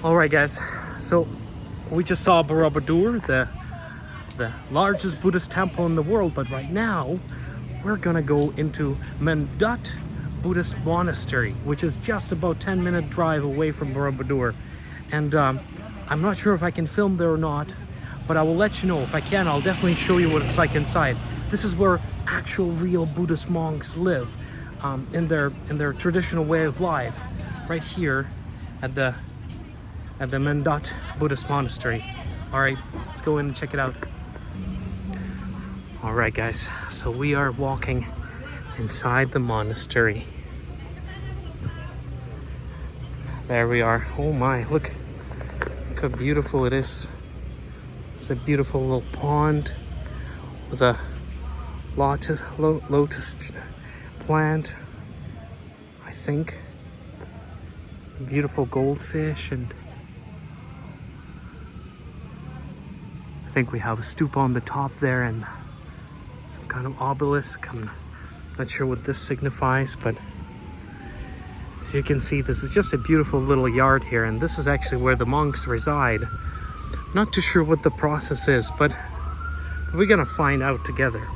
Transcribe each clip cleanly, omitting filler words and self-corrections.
Alright guys, so we just saw Borobudur, the largest Buddhist temple in the world, but right now we're gonna go into Mendut Buddhist Monastery, which is just about 10-minute drive away from Borobudur. And I'm not sure if I can film there or not, but I will let you know. If I can, I'll definitely show you what it's like inside. This is where actual real Buddhist monks live in their traditional way of life, right here at the Mendut Buddhist Monastery. All right, let's go in and check it out. All right, guys, so we are walking inside the monastery. There we are. Oh my, look how beautiful it is. It's a beautiful little pond with a lotus plant, I think. Beautiful goldfish, and I think we have a stupa on the top there and some kind of obelisk. I'm not sure what this signifies, but as you can see, this is just a beautiful little yard here, and this is actually where the monks reside. Not too sure what the process is, but we're gonna find out together.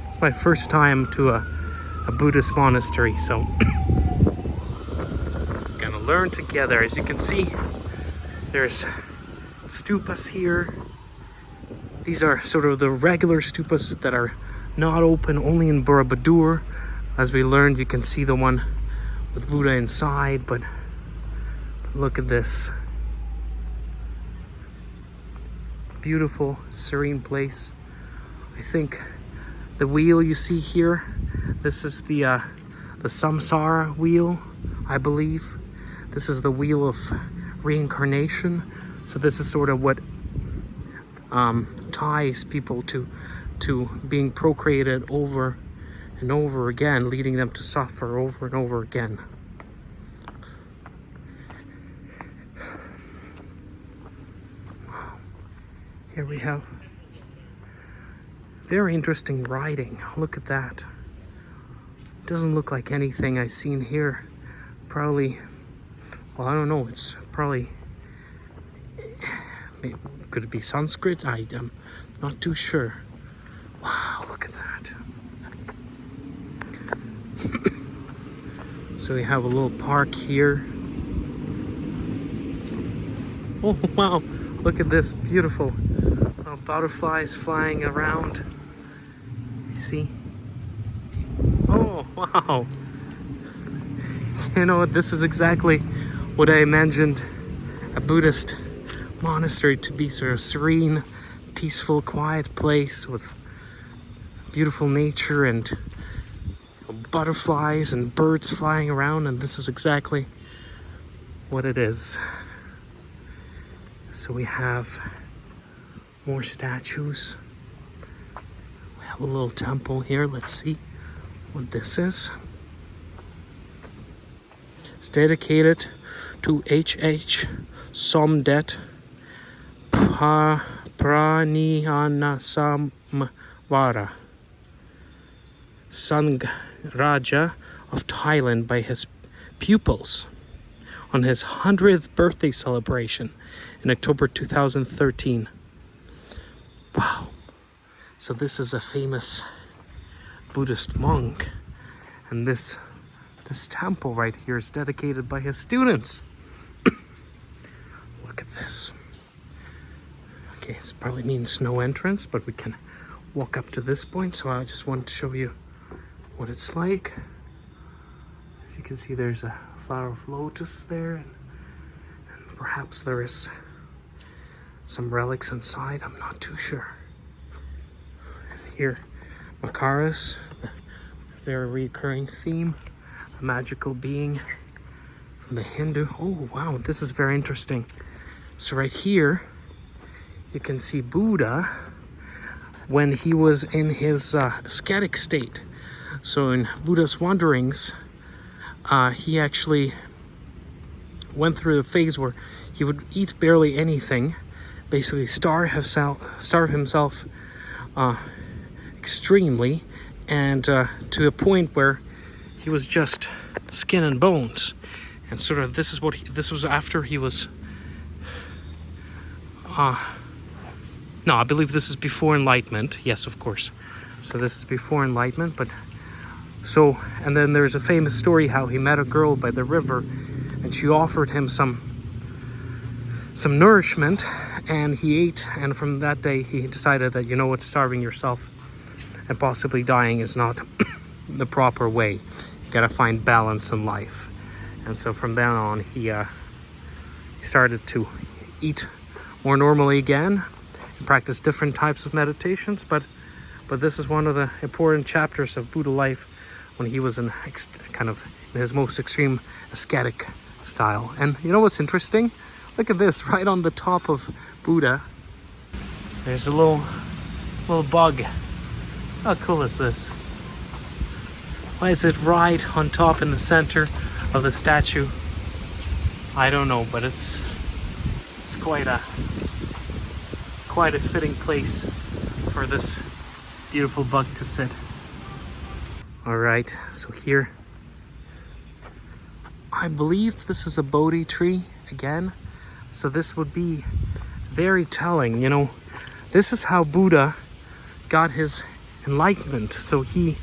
It's my first time to a Buddhist monastery, so we're gonna learn together. As you can see, there's stupas here. These are sort of the regular stupas that are not open, only in Borobudur. As we learned, you can see the one with Buddha inside, but look at this. Beautiful, serene place. I think the wheel you see here, this is the samsara wheel, I believe. This is the wheel of reincarnation. So this is sort of what ties people to being procreated over and over again, leading them to suffer over and over again. Here we have very interesting writing. Look at that. Doesn't look like anything I've seen here. Probably, well, I don't know. It's probably, could it be Sanskrit? I'm not too sure. Wow, look at that. So we have a little park here. Oh wow, look at this, beautiful. Butterflies flying around. You see? Oh wow. You know what, this is exactly what I imagined a Buddhist monastery to be, sort of serene, peaceful, quiet place with beautiful nature and butterflies and birds flying around, and this is exactly what it is. So we have more statues. We have a little temple here. Let's see what this is. It's dedicated to H.H. Somdet Pranihanasamvara, Sanghraja of Thailand, by his pupils on his 100th birthday celebration in October 2013. Wow. So this is a famous Buddhist monk, and this temple right here is dedicated by his students. Look at this. Okay, this probably means no entrance, but we can walk up to this point, so I just wanted to show you what it's like. As you can see, there's a flower of lotus there, and perhaps there is some relics inside. I'm not too sure. And here, Makaras, a very recurring theme, a magical being from the Hindu. Oh wow, this is very interesting. So right here, you can see Buddha when he was in his ascetic state. So in Buddha's wanderings, he actually went through a phase where he would eat barely anything, basically starve himself extremely, and to a point where he was just skin and bones. And sort of this was after he was No, I believe this is before enlightenment. Yes, of course. So this is before enlightenment, but so, and then there's a famous story how he met a girl by the river and she offered him some nourishment and he ate, and from that day he decided that, you know what, starving yourself and possibly dying is not the proper way. You gotta find balance in life. And so from then on he started to eat more normally again and practice different types of meditations, but this is one of the important chapters of Buddha life when he was in kind of in his most extreme ascetic style. And you know what's interesting? Look at this, right on the top of Buddha. There's a little bug. How cool is this? Why is it right on top in the center of the statue? I don't know, but it's quite a fitting place for this beautiful bug to sit. All right, so here, I believe this is a Bodhi tree again. So this would be very telling, you know. This is how Buddha got his enlightenment. So he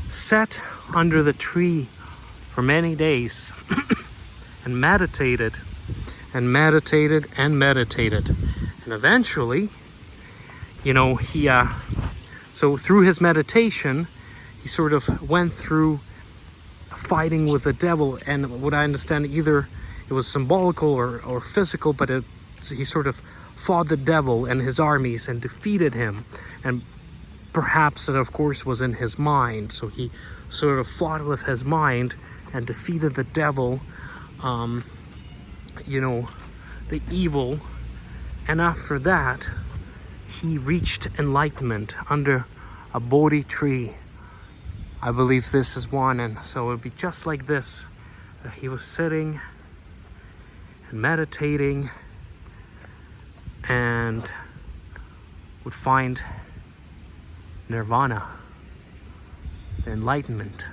sat under the tree for many days and meditated and meditated and meditated. And eventually, you know, he so through his meditation, he sort of went through fighting with the devil, and what I understand, either it was symbolical or physical, but he sort of fought the devil and his armies and defeated him. And perhaps it, of course, was in his mind. So he sort of fought with his mind and defeated the devil, you know, the evil. And after that, he reached enlightenment under a Bodhi tree. I believe this is one, and so it would be just like this. He was sitting and meditating and would find nirvana, the enlightenment,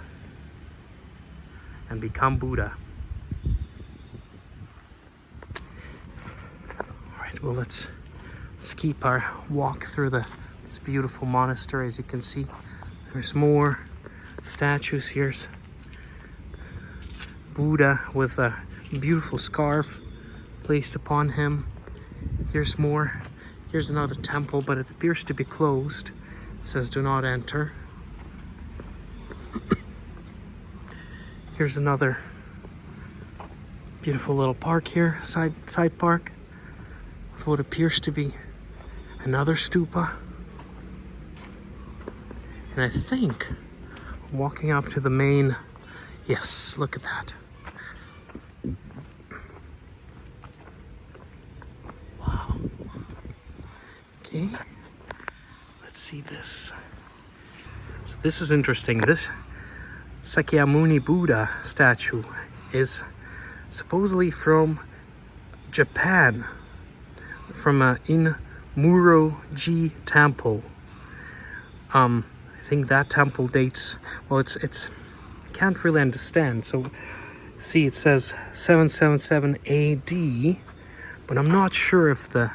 and become Buddha. All right, well, let's keep our walk through this beautiful monastery. As you can see, there's more statues. Here's Buddha with a beautiful scarf placed upon him. Here's more. Here's another temple, but it appears to be closed. It says do not enter. Here's another beautiful little park here, side park, with what appears to be another stupa. And I think walking up to the main, yes, look at that. Wow. Okay, let's see this. So this is interesting. This Sakyamuni Buddha statue is supposedly from Japan, from a Inmuroji temple. I think that temple dates, well, it's I can't really understand. So see, it says 777 AD, but I'm not sure if it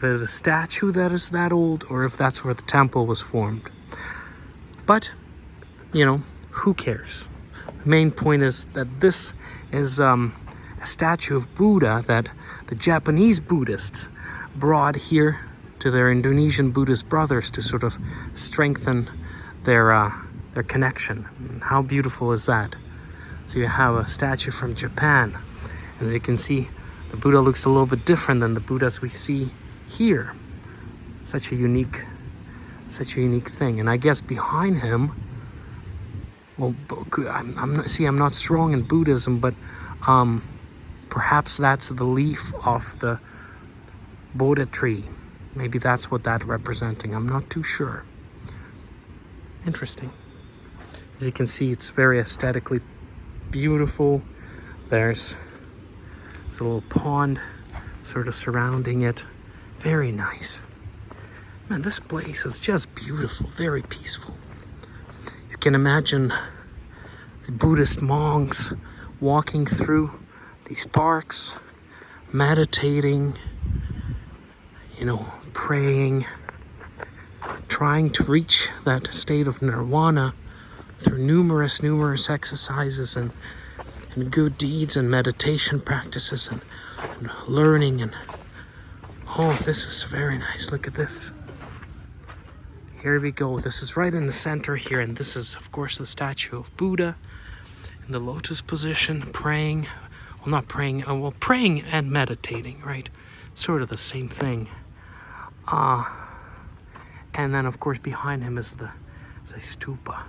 is a statue that is that old, or if that's where the temple was formed. But, you know, who cares? The main point is that this is a statue of Buddha that the Japanese Buddhists brought here to their Indonesian Buddhist brothers to sort of strengthen their connection. How beautiful is that? So you have a statue from Japan. As you can see, the Buddha looks a little bit different than the Buddhas we see here. Such a unique thing. And I guess behind him, well, I'm not strong in Buddhism, but perhaps that's the leaf of the Bodhi tree. Maybe that's what that's representing. I'm not too sure. Interesting. As you can see, it's very aesthetically beautiful. There's a little pond sort of surrounding it. Very nice. Man, this place is just beautiful, very peaceful. You can imagine the Buddhist monks walking through these parks meditating, praying, trying to reach that state of nirvana through numerous exercises and good deeds and meditation practices and learning. And oh, this is very nice. Look at this. Here we go. This is right in the center here, and this is, of course, the statue of Buddha in the lotus position, praying. Well, not praying, praying and meditating, right? Sort of the same thing. And then, of course, behind him is a stupa,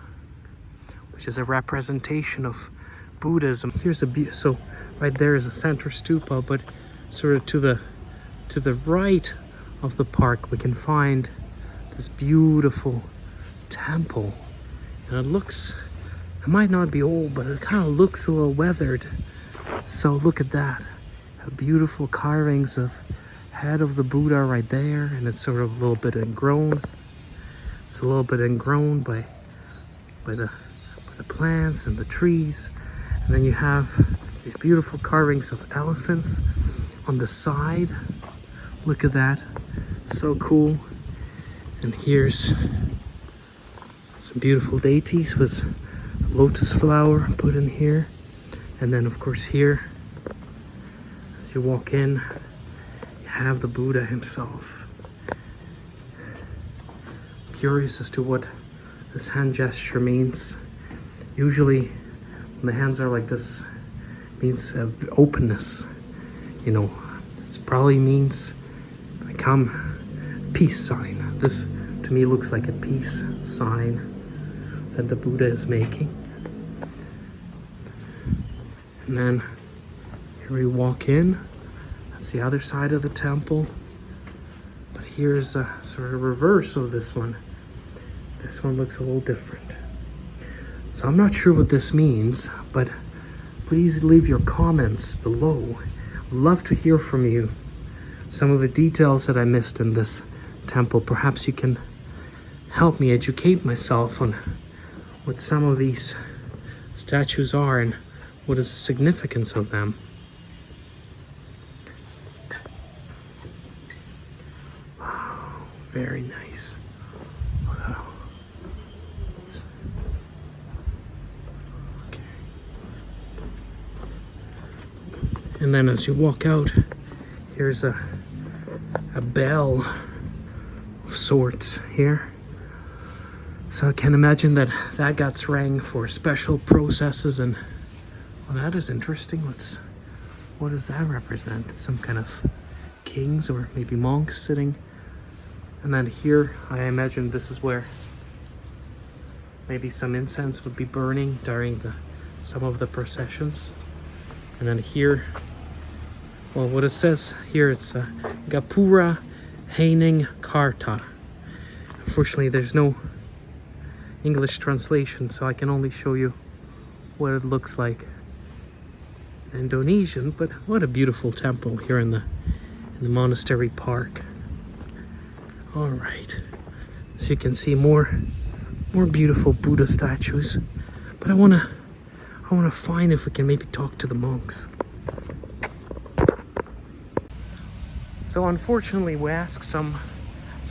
which is a representation of Buddhism. Here's so right there is a center stupa, but sort of to the right of the park, we can find this beautiful temple. And it might not be old, but it kind of looks a little weathered. So look at that. Beautiful carvings of head of the Buddha right there, and it's sort of a little bit ingrown. It's a little bit ingrown by the plants and the trees. And then you have these beautiful carvings of elephants on the side. Look at that. So cool. And here's some beautiful deities with lotus flower put in here. And then, of course, here, as you walk in, you have the Buddha himself. Curious as to what this hand gesture means. Usually, when the hands are like this, it means openness. It probably means peace sign. This, to me, looks like a peace sign that the Buddha is making. And then here we walk in. That's the other side of the temple. But here's a sort of reverse of this one. This one looks a little different. So I'm not sure what this means, but please leave your comments below. I'd love to hear from you. Some of the details that I missed in this temple. Perhaps you can help me educate myself on what some of these statues are and what is the significance of them. Wow, very nice. Wow. Okay. And then as you walk out, here's a bell of sorts here. So I can imagine that got rang for special processes, and well, that is interesting. What does that represent? Some kind of kings or maybe monks sitting. And then here, I imagine this is where maybe some incense would be burning during some of the processions. And then here, well, what it says here, it's Gapura Heining Karta. Unfortunately, there's no English translation, so I can only show you what it looks like in Indonesian. But what a beautiful temple here in the monastery park. All right, so you can see more beautiful Buddha statues. But I wanna find if we can maybe talk to the monks. So unfortunately, we asked some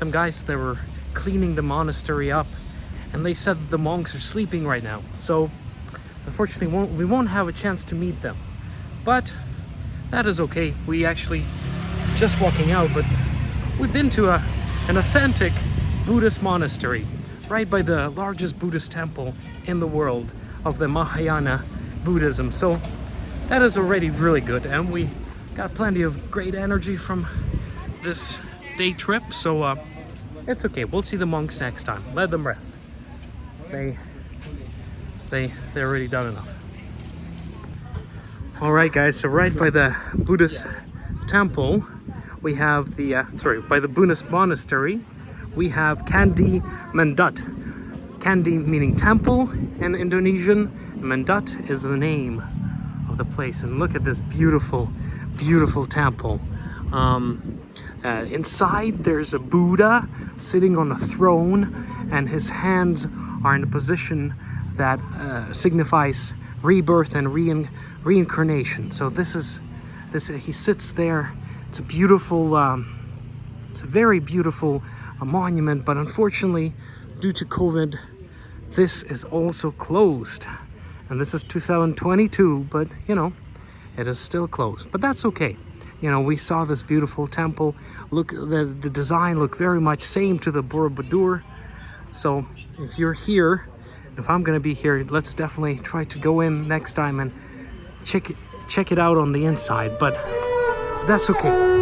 guys that were cleaning the monastery up, and they said that the monks are sleeping right now. So unfortunately, we won't have a chance to meet them. But that is okay. We actually just walking out, but we've been to an authentic Buddhist monastery right by the largest Buddhist temple in the world of the Mahayana Buddhism. So that is already really good, and we got plenty of great energy from this day trip. So it's okay. We'll see the monks next time. Let them rest. They're already done enough. All right, guys. So right by the Buddhist temple, we have by the Buddhist monastery, we have Candi Mendut. Candi meaning temple in Indonesian. Mendut is the name of the place. And look at this beautiful, beautiful temple. Inside there's a Buddha sitting on a throne, and his hands are in a position that signifies rebirth and reincarnation. So this is He sits there. It's a beautiful, it's a very beautiful monument, but unfortunately, due to COVID, this is also closed. And this is 2022, but you know, it is still closed. But that's okay. You know, we saw this beautiful temple. Look, the design looked very much same to the Borobudur. So if you're here, if I'm gonna be here, let's definitely try to go in next time and check it out on the inside. But that's okay.